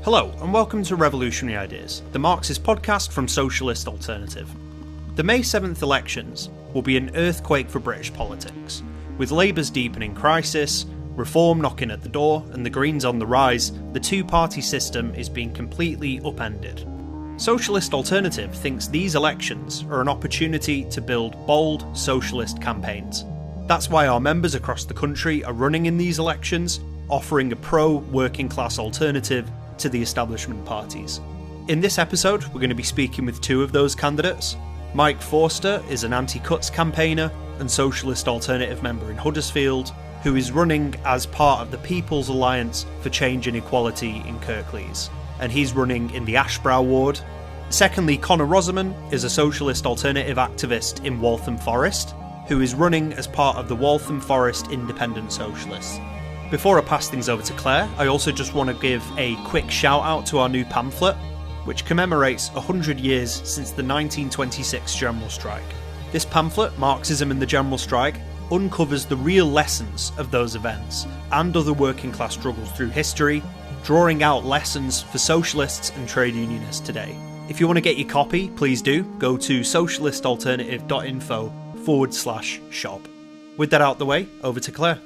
Hello, and welcome to Revolutionary Ideas, the Marxist podcast from Socialist Alternative. The May 7th elections will be an earthquake for British politics. With Labour's deepening crisis, Reform knocking at the door, and the Greens on the rise, the two-party system is being completely upended. Socialist Alternative thinks these elections are an opportunity to build bold socialist campaigns. That's why our members across the country are running in these elections, offering a pro-working class alternative to the establishment parties. In this episode, we're going to be speaking with two of those candidates. Mike Forster is an anti-cuts campaigner and Socialist Alternative member in Huddersfield, who is running as part of the People's Alliance for Change and Equality in Kirklees, and he's running in the Ashbrow ward. Secondly, Rosoman is a Socialist Alternative activist in Waltham Forest, who is running as part of the Waltham Forest Independent Socialists. Before I pass things over to Claire, I also just want to give a quick shout out to our new pamphlet, which commemorates 100 years since the 1926 General Strike. This pamphlet, Marxism and the General Strike, uncovers the real lessons of those events and other working class struggles through history, drawing out lessons for socialists and trade unionists today. If you want to get your copy, please do. Go to socialistalternative.info/shop. With that out the way, over to Claire.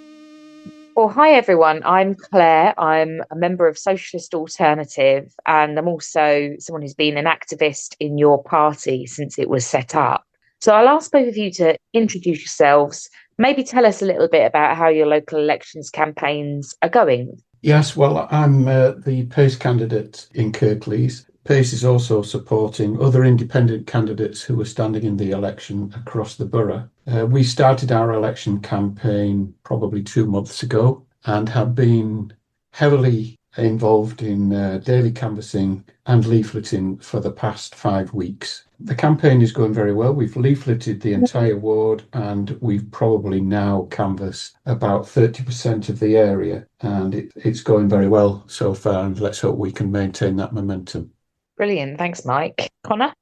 Well, hi everyone, I'm Claire. I'm a member of Socialist Alternative, and I'm also someone who's been an activist in your party since it was set up. So I'll ask both of you to introduce yourselves, maybe tell us a little bit about how your local elections campaigns are going. Yes, well, I'm the PACE candidate in Kirklees. PACE is also supporting other independent candidates who are standing in the election across the borough. We started our election campaign probably 2 months ago and have been heavily involved in daily canvassing and leafleting for the past 5 weeks. The campaign is going very well. We've leafleted the entire ward and we've probably now canvassed about 30% of the area, and it's going very well so far, and let's hope we can maintain that momentum. Brilliant. Thanks, Mike. Connor?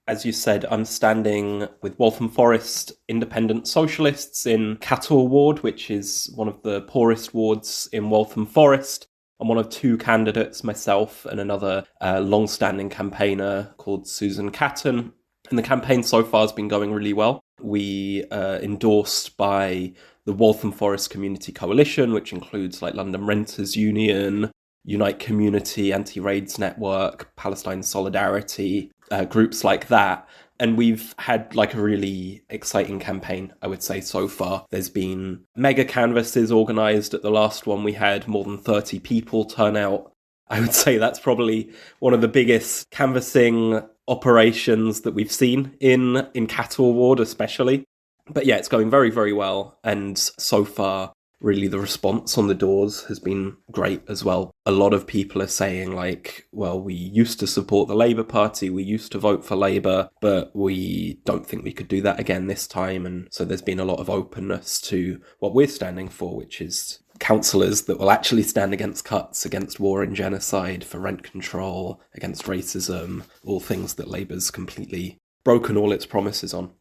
As you said, I'm standing with Waltham Forest Independent Socialists in Cathall ward, which is one of the poorest wards in Waltham Forest. I'm one of two candidates, myself and another long-standing campaigner called Susan Caton. And the campaign so far has been going really well. We are endorsed by the Waltham Forest Community Coalition, which includes like London Renters Union, Unite Community, Anti-Raids Network, Palestine Solidarity, groups like that. And we've had like a really exciting campaign, I would say, so far. There's been mega canvasses organised. At the last one, we had more than 30 people turn out. I would say that's probably one of the biggest canvassing operations that we've seen in Cathall ward especially. But yeah, it's going very, very well. And so far, really, the response on the doors has been great as well. A lot of people are saying like, well, we used to support the Labour Party, we used to vote for Labour, but we don't think we could do that again this time. And so there's been a lot of openness to what we're standing for, which is councillors that will actually stand against cuts, against war and genocide, for rent control, against racism, all things that Labour's completely broken all its promises on.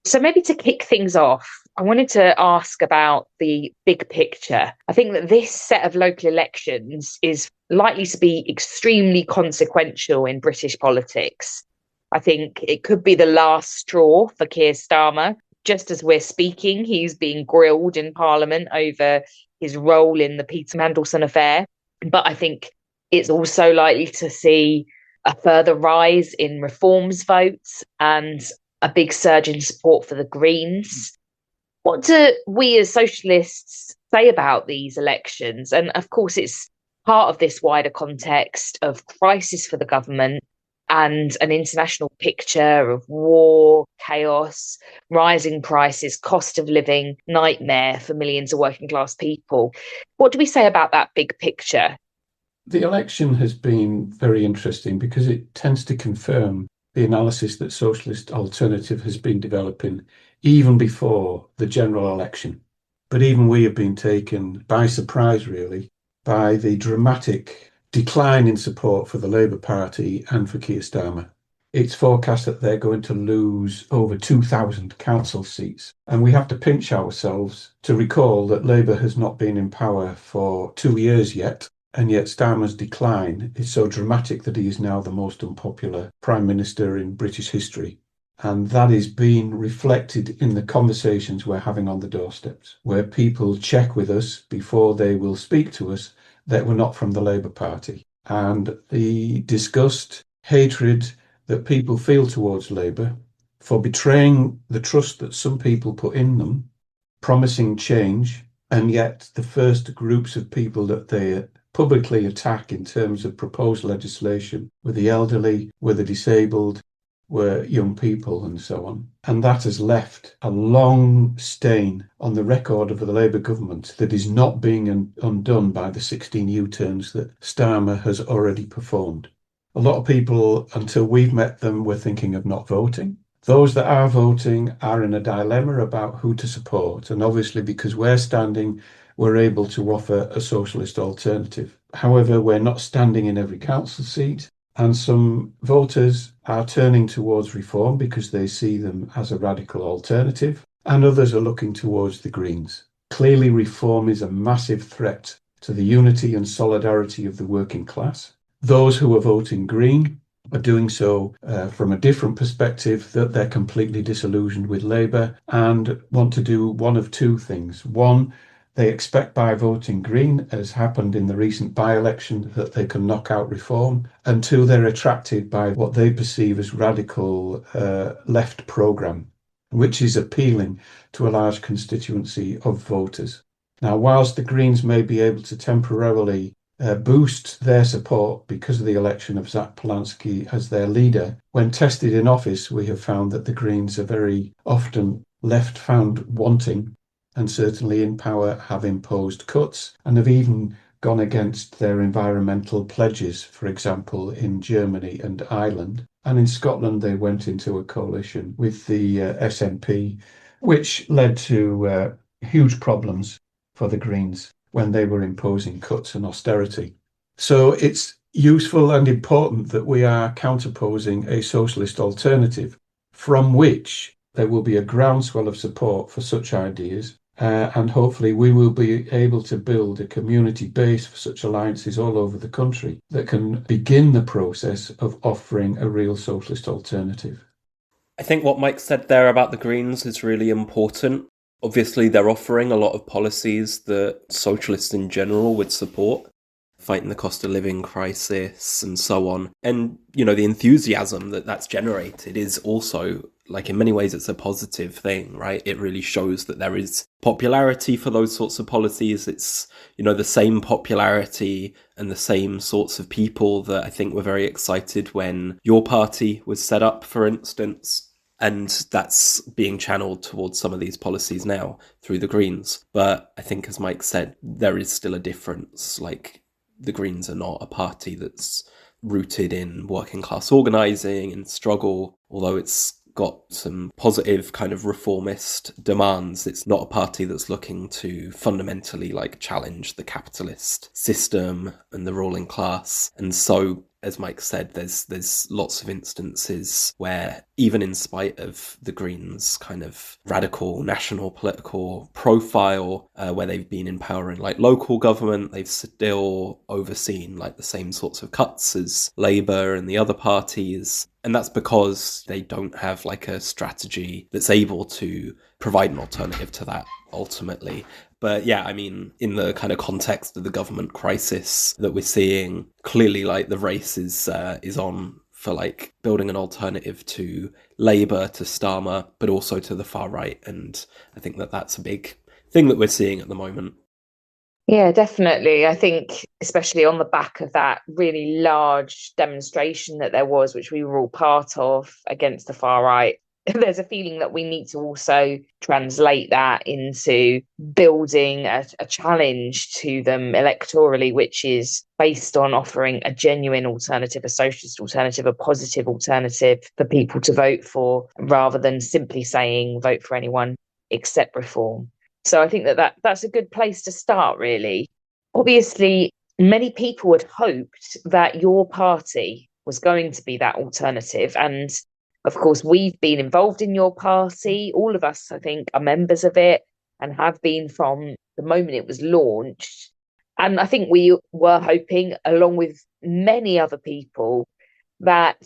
So maybe to kick things off, I wanted to ask about the big picture. I think that this set of local elections is likely to be extremely consequential in British politics. I think it could be the last straw for Keir Starmer. Just as we're speaking, he's being grilled in Parliament over his role in the Peter Mandelson affair. But I think it's also likely to see a further rise in reforms votes and a big surge in support for the Greens. What do we as socialists say about these elections? And of course, it's part of this wider context of crisis for the government and an international picture of war, chaos, rising prices, cost of living, nightmare for millions of working class people. What do we say about that big picture? The election has been very interesting because it tends to confirm the analysis that Socialist Alternative has been developing even before the general election. But even we have been taken by surprise, really, by the dramatic decline in support for the Labour Party and for Keir Starmer. It's forecast that they're going to lose over 2,000 council seats. And we have to pinch ourselves to recall that Labour has not been in power for 2 years yet. And yet Starmer's decline is so dramatic that he is now the most unpopular Prime Minister in British history. And that is being reflected in the conversations we're having on the doorsteps, where people check with us before they will speak to us that we're not from the Labour Party. And the disgust, hatred that people feel towards Labour for betraying the trust that some people put in them, promising change, and yet the first groups of people that they publicly attack in terms of proposed legislation were the elderly, were the disabled, were young people and so on. And that has left a long stain on the record of the Labour government that is not being undone by the 16 U-turns that Starmer has already performed. A lot of people, until we've met them, were thinking of not voting. Those that are voting are in a dilemma about who to support. And obviously, because we're standing, we're able to offer a socialist alternative. However, we're not standing in every council seat. And some voters are turning towards Reform because they see them as a radical alternative. And others are looking towards the Greens. Clearly, Reform is a massive threat to the unity and solidarity of the working class. Those who are voting Green are doing so from a different perspective, that they're completely disillusioned with Labour and want to do one of two things. One, they expect by voting Green, as happened in the recent by-election, that they can knock out Reform. And two, they're attracted by what they perceive as radical left programme, which is appealing to a large constituency of voters. Now, whilst the Greens may be able to temporarily boost their support because of the election of Zach Polanski as their leader, when tested in office, we have found that the Greens are very often left found wanting, and certainly in power have imposed cuts and have even gone against their environmental pledges, for example, in Germany and Ireland. And in Scotland, they went into a coalition with the SNP, which led to huge problems for the Greens when they were imposing cuts and austerity. So it's useful and important that we are counterposing a socialist alternative from which there will be a groundswell of support for such ideas. And hopefully we will be able to build a community base for such alliances all over the country that can begin the process of offering a real socialist alternative. I think what Mike said there about the Greens is really important. Obviously, they're offering a lot of policies that socialists in general would support, fighting the cost of living crisis and so on. And, you know, the enthusiasm that that's generated is also, like, in many ways, it's a positive thing, right? It really shows that there is popularity for those sorts of policies. It's, you know, the same popularity and the same sorts of people that I think were very excited when your party was set up, for instance. And that's being channeled towards some of these policies now through the Greens. But I think, as Mike said, there is still a difference. Like, the Greens are not a party that's rooted in working class organising and struggle, although it's got some positive kind of reformist demands. It's not a party that's looking to fundamentally challenge the capitalist system and the ruling class. And so, as Mike said, there's lots of instances where, even in spite of the Greens' kind of radical national political profile, where they've been in power in local government, they've still overseen the same sorts of cuts as Labour and the other parties. And that's because they don't have a strategy that's able to provide an alternative to that ultimately. But yeah, I mean, in the kind of context of the government crisis that we're seeing, clearly the race is on for building an alternative to Labour, to Starmer, but also to the far right. And I think that that's a big thing that we're seeing at the moment. Yeah, definitely. I think especially on the back of that really large demonstration that there was, which we were all part of, against the far right, there's a feeling that we need to also translate that into building a challenge to them electorally, which is based on offering a genuine alternative, a socialist alternative, a positive alternative for people to vote for, rather than simply saying vote for anyone except Reform. So I think that's a good place to start, really. Obviously, many people had hoped that your party was going to be that alternative. And of course, we've been involved in your party. All of us, I think, are members of it and have been from the moment it was launched. And I think we were hoping, along with many other people, that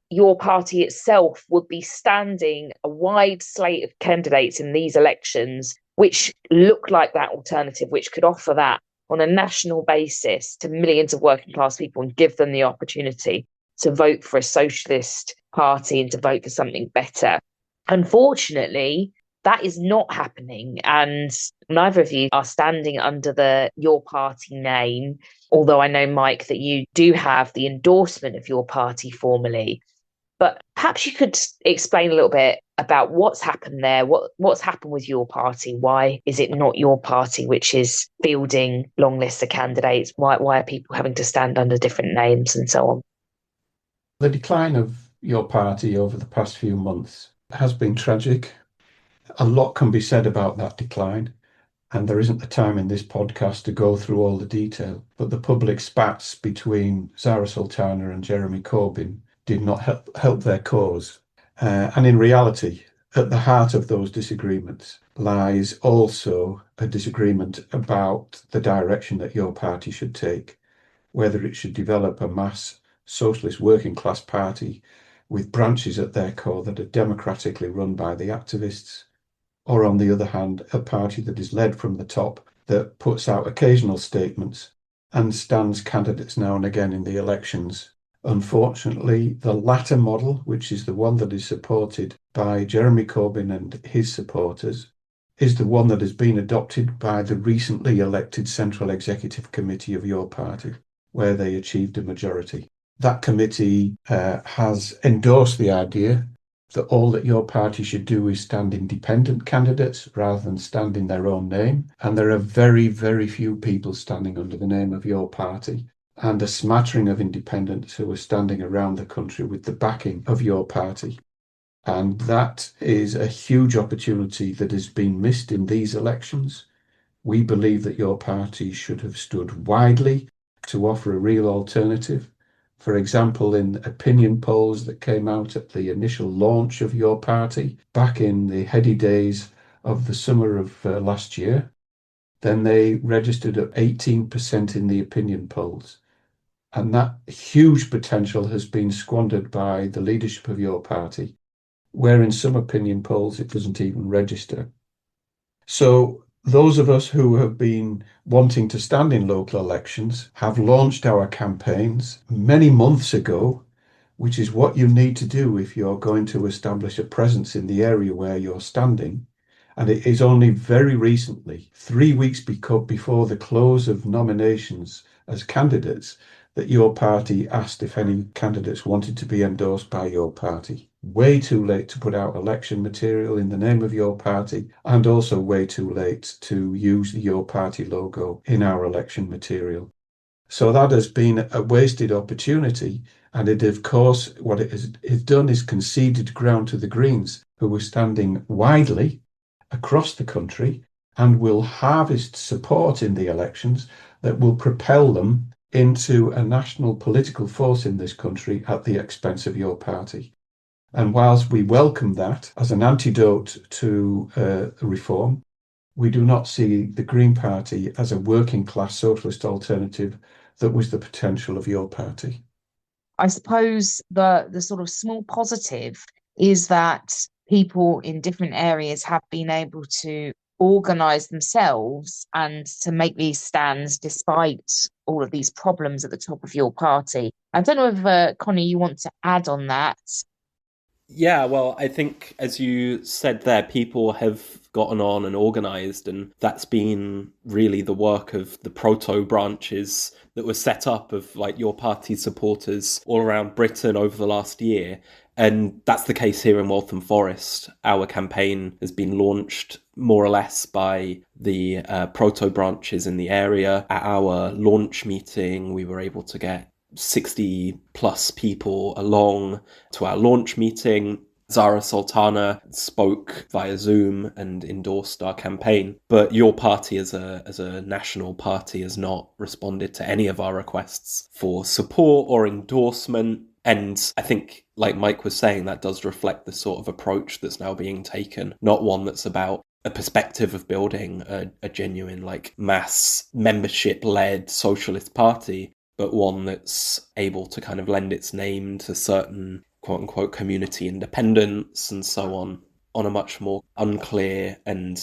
your party itself would be standing a wide slate of candidates in these elections, which look like that alternative, which could offer that on a national basis to millions of working class people and give them the opportunity to vote for a socialist party and to vote for something better. Unfortunately, that is not happening, and neither of you are standing under your party name, although I know, Mike, that you do have the endorsement of your party formally. But perhaps you could explain a little bit about what's happened there, what's happened with your party. Why is it not your party which is fielding long lists of candidates? Why are people having to stand under different names and so on? The decline of your party over the past few months has been tragic. A lot can be said about that decline, and there isn't the time in this podcast to go through all the detail, but the public spats between Zara Sultana and Jeremy Corbyn did not help their cause. And in reality, at the heart of those disagreements lies also a disagreement about the direction that your party should take, whether it should develop a mass socialist working class party with branches at their core that are democratically run by the activists, or on the other hand, a party that is led from the top, that puts out occasional statements and stands candidates now and again in the elections. Unfortunately, the latter model, which is the one that is supported by Jeremy Corbyn and his supporters, is the one that has been adopted by the recently elected Central Executive Committee of your party, where they achieved a majority. That committee has endorsed the idea that all that your party should do is stand independent candidates rather than stand in their own name. And there are very, very few people standing under the name of your party, and a smattering of independents who are standing around the country with the backing of your party. And that is a huge opportunity that has been missed in these elections. We believe that your party should have stood widely to offer a real alternative. For example, in opinion polls that came out at the initial launch of your party back in the heady days of the summer of last year, then they registered at 18% in the opinion polls. And that huge potential has been squandered by the leadership of your party, where in some opinion polls it doesn't even register. So those of us who have been wanting to stand in local elections have launched our campaigns many months ago, which is what you need to do if you're going to establish a presence in the area where you're standing. And it is only very recently, 3 weeks before the close of nominations as candidates, that your party asked if any candidates wanted to be endorsed by your party. Way too late to put out election material in the name of your party, and also way too late to use your party logo in our election material. So that has been a wasted opportunity, and it, of course, what it has done is conceded ground to the Greens, who were standing widely across the country and will harvest support in the elections that will propel them into a national political force in this country at the expense of your party. And whilst we welcome that as an antidote to reform, we do not see the Green Party as a working class socialist alternative that was the potential of your party. I suppose the sort of small positive is that people in different areas have been able to organise themselves and to make these stands despite all of these problems at the top of your party. I don't know if, Connie, you want to add on that. Yeah, well, I think, as you said there, people have gotten on and organised, and that's been really the work of the proto branches that were set up of like your party supporters all around Britain over the last year. And that's the case here in Waltham Forest. Our campaign has been launched more or less by the proto branches in the area. At our launch meeting, we were able to get 60 plus people along to our launch meeting. Zara Sultana spoke via Zoom and endorsed our campaign. But your party as a national party has not responded to any of our requests for support or endorsement. And I think, like Mike was saying, that does reflect the sort of approach that's now being taken, not one that's about a perspective of building a genuine, like, mass membership-led socialist party, but one that's able to kind of lend its name to certain quote-unquote community independence and so on a much more unclear and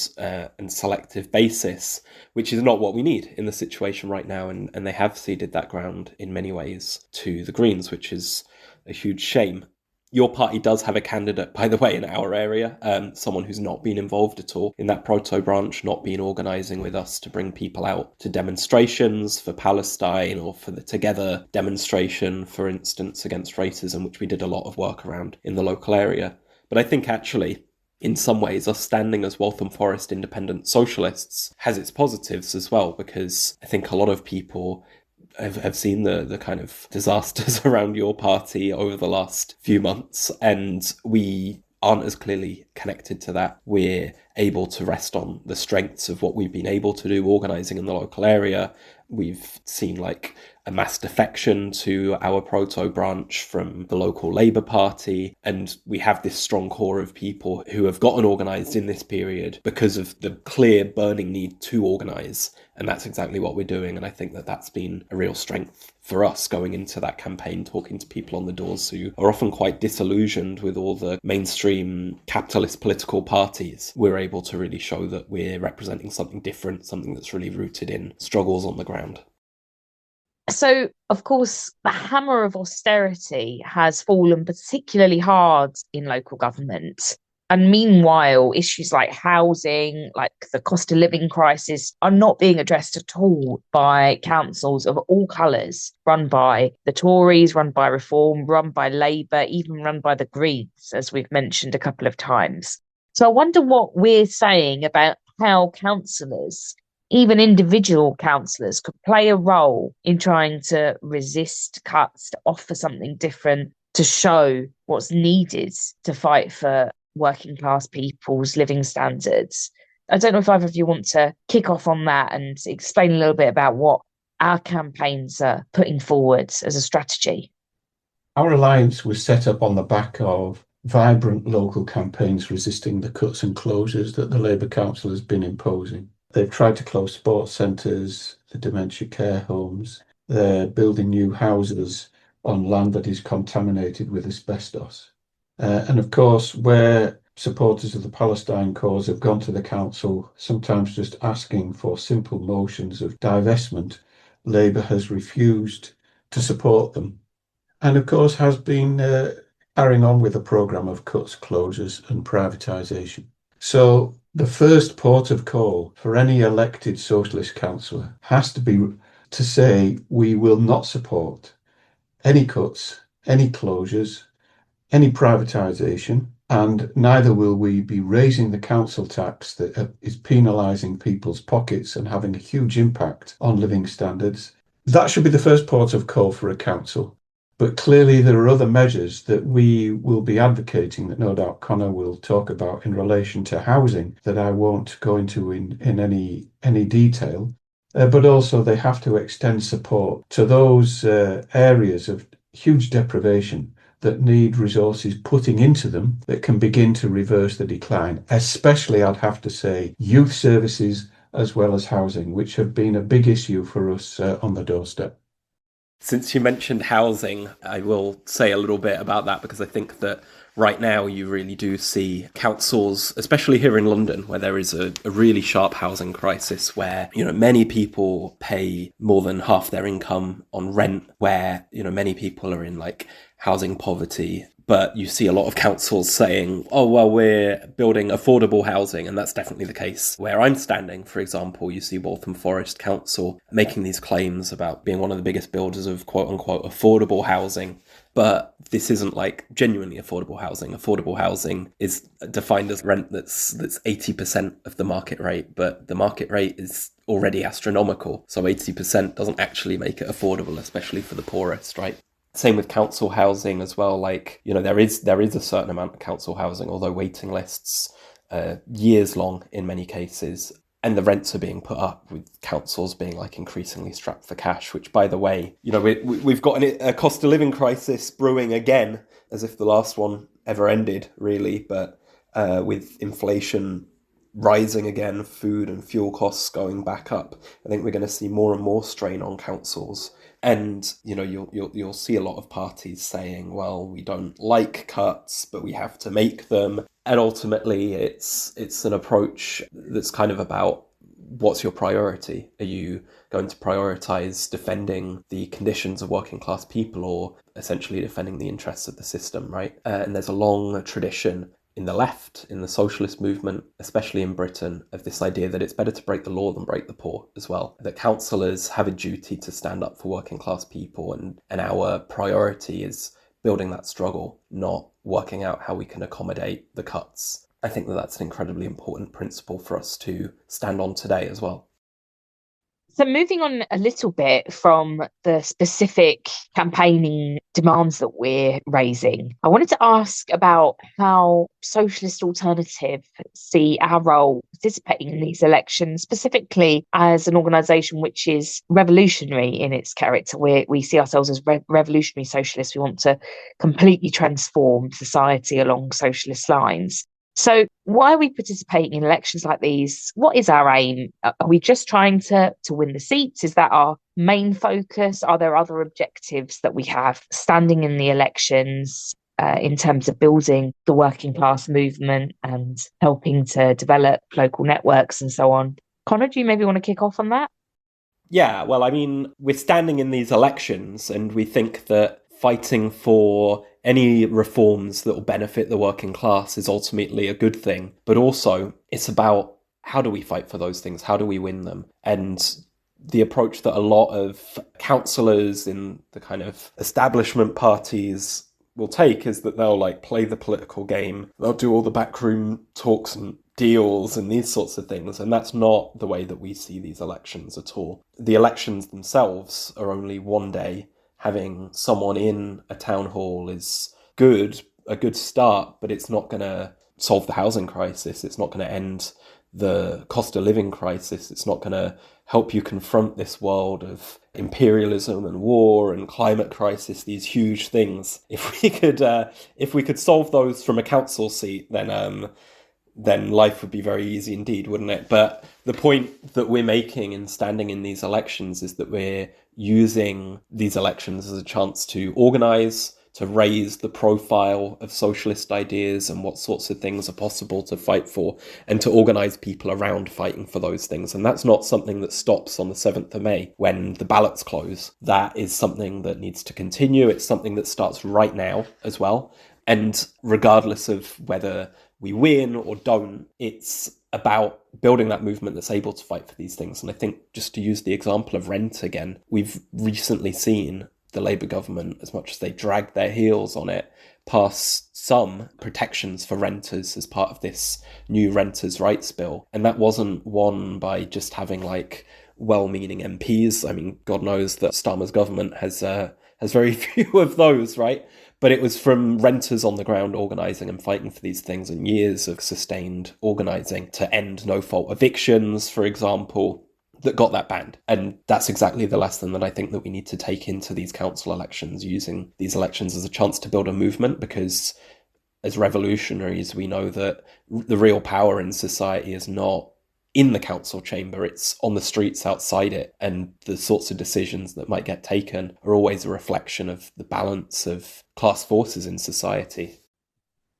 selective basis, which is not what we need in the situation right now. And they have ceded that ground in many ways to the Greens, which is a huge shame. Your party does have a candidate, by the way, in our area, someone who's not been involved at all in that proto-branch, not been organising with us to bring people out to demonstrations for Palestine or for the Together demonstration, for instance, against racism, which we did a lot of work around in the local area. But I think actually, in some ways, us standing as Waltham Forest Independent Socialists has its positives as well, because I think a lot of people have seen the kind of disasters around your party over the last few months, and we aren't as clearly connected to that. We're able to rest on the strengths of what we've been able to do organising in the local area. We've seen like a mass defection to our proto-branch from the local Labour Party, and we have this strong core of people who have gotten organised in this period because of the clear burning need to organise, and that's exactly what we're doing. And I think that that's been a real strength for us going into that campaign, talking to people on the doors who are often quite disillusioned with all the mainstream capitalist political parties. We're able to really show that we're representing something different, something that's really rooted in struggles on the ground. So, of course, the hammer of austerity has fallen particularly hard in local government. And meanwhile, issues like housing, like the cost of living crisis, are not being addressed at all by councils of all colours, run by the Tories, run by Reform, run by Labour, even run by the Greens, as we've mentioned a couple of times. So I wonder what we're saying about how councillors, even individual councillors, could play a role in trying to resist cuts, to offer something different, to show what's needed to fight for working class people's living standards. I don't know if either of you want to kick off on that and explain a little bit about what our campaigns are putting forward as a strategy. Our alliance was set up on the back of vibrant local campaigns resisting the cuts and closures that the Labour Council has been imposing. They've tried to close sports centres, the dementia care homes. They're building new houses on land that is contaminated with asbestos. And of course, where supporters of the Palestine cause have gone to the council, sometimes just asking for simple motions of divestment, Labour has refused to support them. And of course, has been carrying on with a programme of cuts, closures and privatisation. So the first port of call for any elected socialist councillor has to be to say we will not support any cuts, any closures, any privatisation, and neither will we be raising the council tax that is penalising people's pockets and having a huge impact on living standards. That should be the first port of call for a council. But clearly there are other measures that we will be advocating that no doubt Conor will talk about in relation to housing that I won't go into in any detail. But also they have to extend support to those areas of huge deprivation that need resources putting into them that can begin to reverse the decline, especially, I'd have to say, youth services as well as housing, which have been a big issue for us on the doorstep. Since you mentioned housing, I will say a little bit about that, because I think that right now you really do see councils, especially here in London, where there is a really sharp housing crisis, where, many people pay more than half their income on rent, where, many people are in like housing poverty. But you see a lot of councils saying, oh, well, we're building affordable housing. And that's definitely the case where I'm standing. For example, you see Waltham Forest Council making these claims about being one of the biggest builders of quote unquote affordable housing. But this isn't like genuinely affordable housing. Affordable housing is defined as rent that's 80% of the market rate. But the market rate is already astronomical. So 80% doesn't actually make it affordable, especially for the poorest, right? Same with council housing as well. Like, there is a certain amount of council housing, although waiting lists years long in many cases, and the rents are being put up with councils being like increasingly strapped for cash, which, by the way, we've got a cost of living crisis brewing again, as if the last one ever ended, really. But with inflation rising again, food and fuel costs going back up, I think we're going to see more and more strain on councils. And, you know, you'll see a lot of parties saying, well, we don't like cuts, but we have to make them. And ultimately, it's an approach that's kind of about, what's your priority? Are you going to prioritise defending the conditions of working class people, or essentially defending the interests of the system, right? And there's a long tradition in the left, in the socialist movement, especially in Britain, of this idea that it's better to break the law than break the poor as well. That councillors have a duty to stand up for working class people, and our priority is building that struggle, not working out how we can accommodate the cuts. I think that that's an incredibly important principle for us to stand on today as well. So moving on a little bit from the specific campaigning demands that we're raising, I wanted to ask about how Socialist Alternative see our role participating in these elections, specifically as an organisation which is revolutionary in its character. We see ourselves as revolutionary socialists. We want to completely transform society along socialist lines. So why are we participating in elections like these? What is our aim? Are we just trying to win the seats? Is that our main focus? Are there other objectives that we have standing in the elections in terms of building the working class movement and helping to develop local networks and so on? Connor, do you maybe want to kick off on that? Yeah, well, I mean, we're standing in these elections and we think that fighting for any reforms that will benefit the working class is ultimately a good thing. But also, it's about, how do we fight for those things? How do we win them? And the approach that a lot of councillors in the kind of establishment parties will take is that they'll like play the political game. They'll do all the backroom talks and deals and these sorts of things. And that's not the way that we see these elections at all. The elections themselves are only one day. Having someone in a town hall is a good start, but it's not going to solve the housing crisis. It's not going to end the cost of living crisis. It's not going to help you confront this world of imperialism and war and climate crisis, these huge things. If we could solve those from a council seat, then life would be very easy indeed, wouldn't it? But the point that we're making in standing in these elections is that we're using these elections as a chance to organise, to raise the profile of socialist ideas and what sorts of things are possible to fight for, and to organise people around fighting for those things. And that's not something that stops on the 7th of May when the ballots close. That is something that needs to continue. It's something that starts right now as well. And regardless of whether we win or don't, it's about building that movement that's able to fight for these things. And I think, just to use the example of rent again, we've recently seen the Labour government, as much as they dragged their heels on it, pass some protections for renters as part of this new renters' rights bill. And that wasn't won by just having like well-meaning MPs. I mean, God knows that Starmer's government has very few of those, right? But it was from renters on the ground organising and fighting for these things, and years of sustained organising to end no-fault evictions, for example, that got that banned. And that's exactly the lesson that I think that we need to take into these council elections, using these elections as a chance to build a movement, because as revolutionaries, we know that the real power in society is not in the council chamber, it's on the streets outside it, and the sorts of decisions that might get taken are always a reflection of the balance of class forces in society.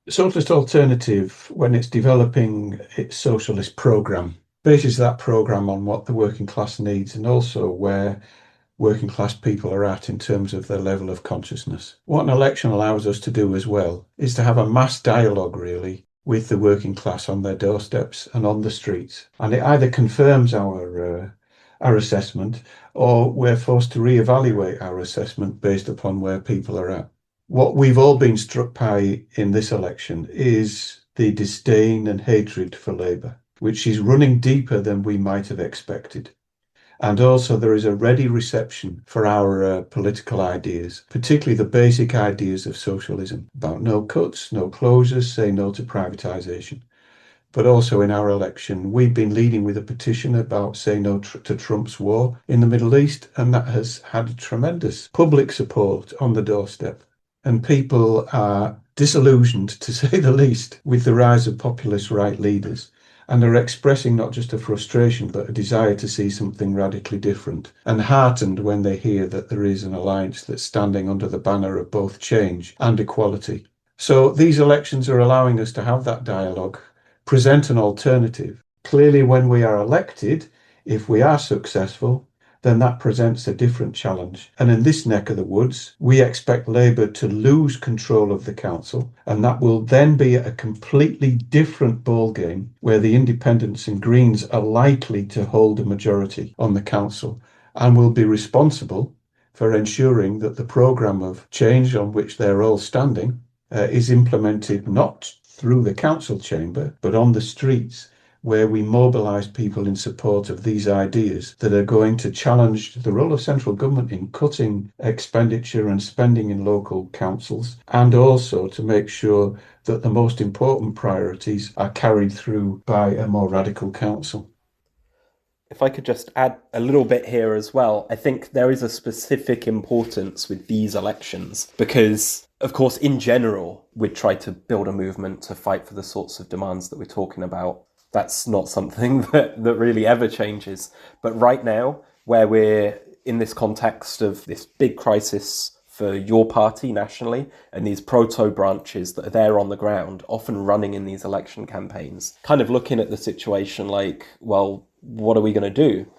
Socialist Alternative, when it's developing its socialist programme, bases that programme on what the working class needs and also where working class people are at in terms of their level of consciousness. What an election allows us to do as well is to have a mass dialogue, really, with the working class on their doorsteps and on the streets. And it either confirms our assessment, or we're forced to reevaluate our assessment based upon where people are at. What we've all been struck by in this election is the disdain and hatred for Labour, which is running deeper than we might have expected. And also there is a ready reception for our political ideas, particularly the basic ideas of socialism, about no cuts, no closures, say no to privatisation. But also in our election, we've been leading with a petition about say no to Trump's war in the Middle East, and that has had tremendous public support on the doorstep. And people are disillusioned, to say the least, with the rise of populist right leaders. and are expressing not just a frustration, but a desire to see something radically different, and heartened when they hear that there is an alliance that's standing under the banner of both change and equality. So these elections are allowing us to have that dialogue, present an alternative. Clearly, when we are elected, if we are successful, then that presents a different challenge. And in this neck of the woods, we expect Labour to lose control of the council, and that will then be a completely different ballgame where the Independents and Greens are likely to hold a majority on the council and will be responsible for ensuring that the programme of change on which they're all standing is implemented not through the council chamber, but on the streets, where we mobilise people in support of these ideas that are going to challenge the role of central government in cutting expenditure and spending in local councils, and also to make sure that the most important priorities are carried through by a more radical council. If I could just add a little bit here as well, I think there is a specific importance with these elections because, of course, in general, we'd try to build a movement to fight for the sorts of demands that we're talking about. That's not something that really ever changes. But right now, where we're in this context of this big crisis for your party nationally, and these proto-branches that are there on the ground, often running in these election campaigns, kind of looking at the situation like, well, what are we going to do?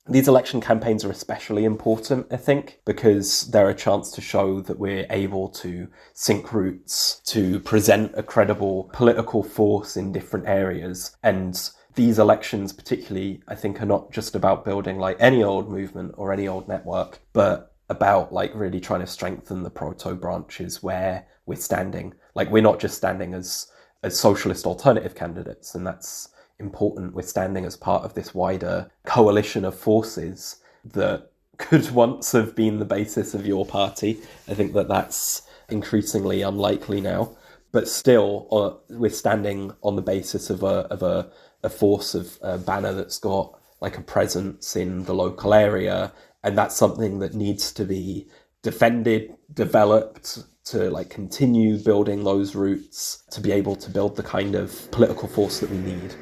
These election campaigns are especially important, I think, because they're a chance to show that we're able to sink roots, to present a credible political force in different areas. And these elections particularly, I think, are not just about building like any old movement or any old network, but about like really trying to strengthen the proto-branches where we're standing. Like, we're not just standing as socialist alternative candidates, and that's important. We're standing as part of this wider coalition of forces that could once have been the basis of your party. I think that that's increasingly unlikely now, but still we're standing on the basis of a force of a banner that's got like a presence in the local area, and that's something that needs to be defended, developed, to like continue building those roots to be able to build the kind of political force that we need.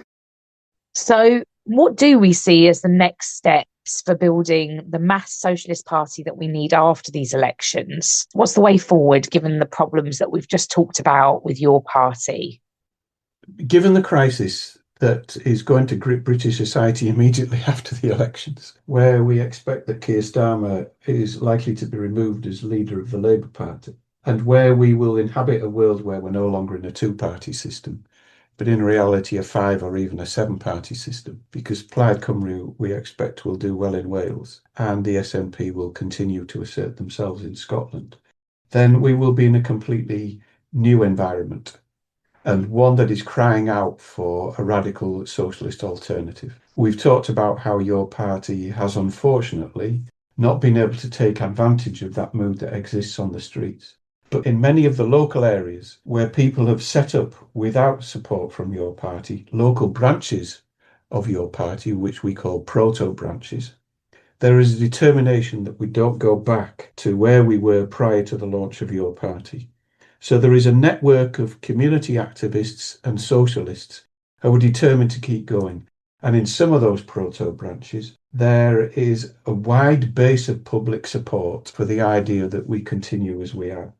So what do we see as the next steps for building the mass socialist party that we need after these elections? What's the way forward, given the problems that we've just talked about with your party? Given the crisis that is going to grip British society immediately after the elections, where we expect that Keir Starmer is likely to be removed as leader of the Labour Party, and where we will inhabit a world where we're no longer in a two-party system, but in reality a 5 or even a 7-party system, because Plaid Cymru we expect will do well in Wales and the SNP will continue to assert themselves in Scotland, then we will be in a completely new environment, and one that is crying out for a radical socialist alternative. We've talked about how your party has unfortunately not been able to take advantage of that mood that exists on the streets. But in many of the local areas where people have set up, without support from your party, local branches of your party, which we call proto-branches, there is a determination that we don't go back to where we were prior to the launch of your party. So there is a network of community activists and socialists who are determined to keep going. And in some of those proto-branches, there is a wide base of public support for the idea that we continue as we are.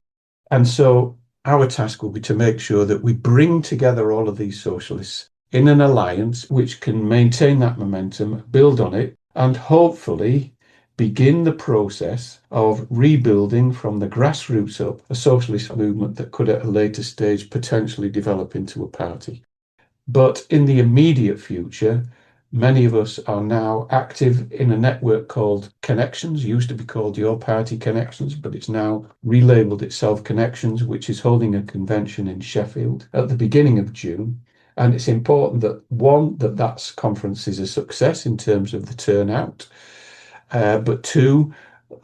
And so our task will be to make sure that we bring together all of these socialists in an alliance which can maintain that momentum, build on it, and hopefully begin the process of rebuilding from the grassroots up a socialist movement that could at a later stage potentially develop into a party. But in the immediate future, many of us are now active in a network called Connections, used to be called Your Party Connections, but it's now relabeled itself Connections, which is holding a convention in Sheffield at the beginning of June. And it's important that, one, that conference is a success in terms of the turnout, but two,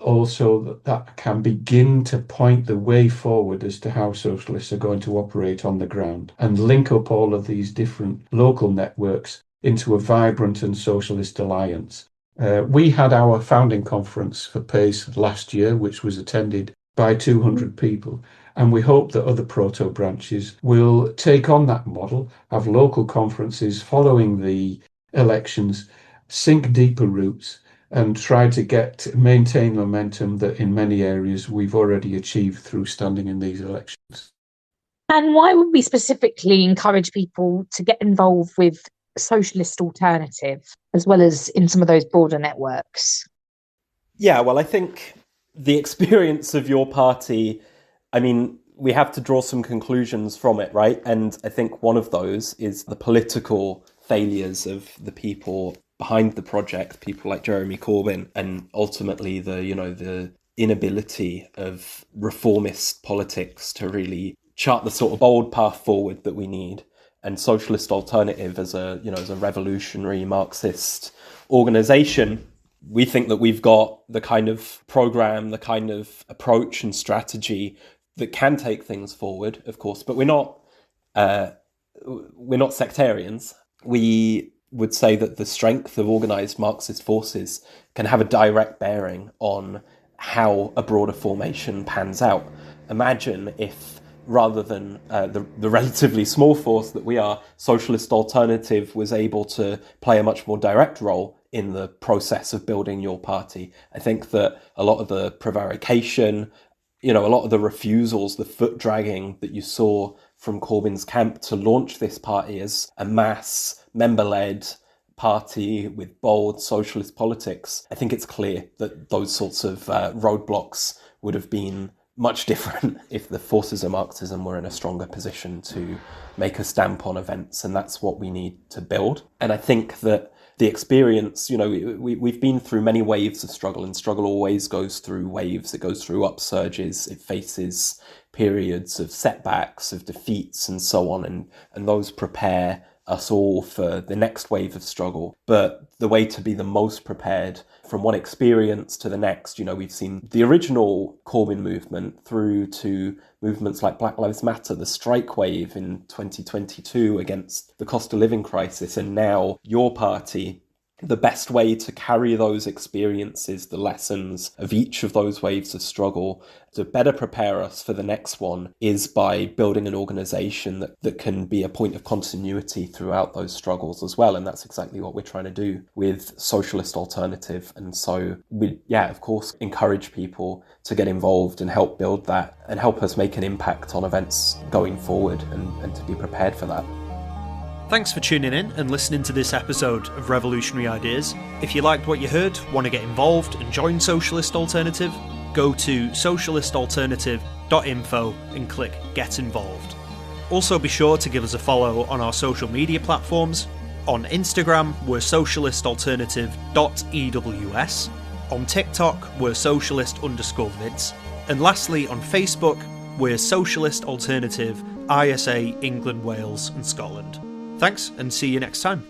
also that can begin to point the way forward as to how socialists are going to operate on the ground and link up all of these different local networks into a vibrant and socialist alliance. We had our founding conference for PACE last year, which was attended by 200 people. And we hope that other proto-branches will take on that model, have local conferences following the elections, sink deeper roots, and try to maintain momentum that in many areas we've already achieved through standing in these elections. And why would we specifically encourage people to get involved with Socialist Alternative, as well as in some of those broader networks? Yeah, well, I think the experience of your party, I mean, we have to draw some conclusions from it, right? And I think one of those is the political failures of the people behind the project, people like Jeremy Corbyn, and ultimately the inability of reformist politics to really chart the sort of bold path forward that we need. And Socialist Alternative as a revolutionary Marxist organization, we think that we've got the kind of program, the kind of approach and strategy that can take things forward, of course, but we're not sectarians. We would say that the strength of organised Marxist forces can have a direct bearing on how a broader formation pans out. Imagine if, rather than the relatively small force that we are, Socialist Alternative was able to play a much more direct role in the process of building your party. I think that a lot of the prevarication, a lot of the refusals, the foot dragging that you saw from Corbyn's camp to launch this party as a mass member-led party with bold socialist politics, I think it's clear that those sorts of roadblocks would have been much different if the forces of Marxism were in a stronger position to make a stamp on events, and that's what we need to build. And I think that the experience, we've been through many waves of struggle, and struggle always goes through waves. It goes through upsurges, it faces periods of setbacks, of defeats, and so on, and those prepare us all for the next wave of struggle. But the way to be the most prepared from one experience to the next, we've seen the original Corbyn movement through to movements like Black Lives Matter, the strike wave in 2022 against the cost of living crisis, and now your party. The best way to carry those experiences, the lessons of each of those waves of struggle, to better prepare us for the next one, is by building an organisation that can be a point of continuity throughout those struggles as well. And that's exactly what we're trying to do with Socialist Alternative. And so we, of course, encourage people to get involved and help build that and help us make an impact on events going forward and to be prepared for that. Thanks for tuning in and listening to this episode of Revolutionary Ideas. If you liked what you heard, want to get involved and join Socialist Alternative, go to socialistalternative.info and click Get Involved. Also be sure to give us a follow on our social media platforms. On Instagram, we're socialistalternative.ews. On TikTok, we're socialist_vids. And lastly, on Facebook, we're Socialist Alternative ISA England, Wales and Scotland. Thanks, and see you next time.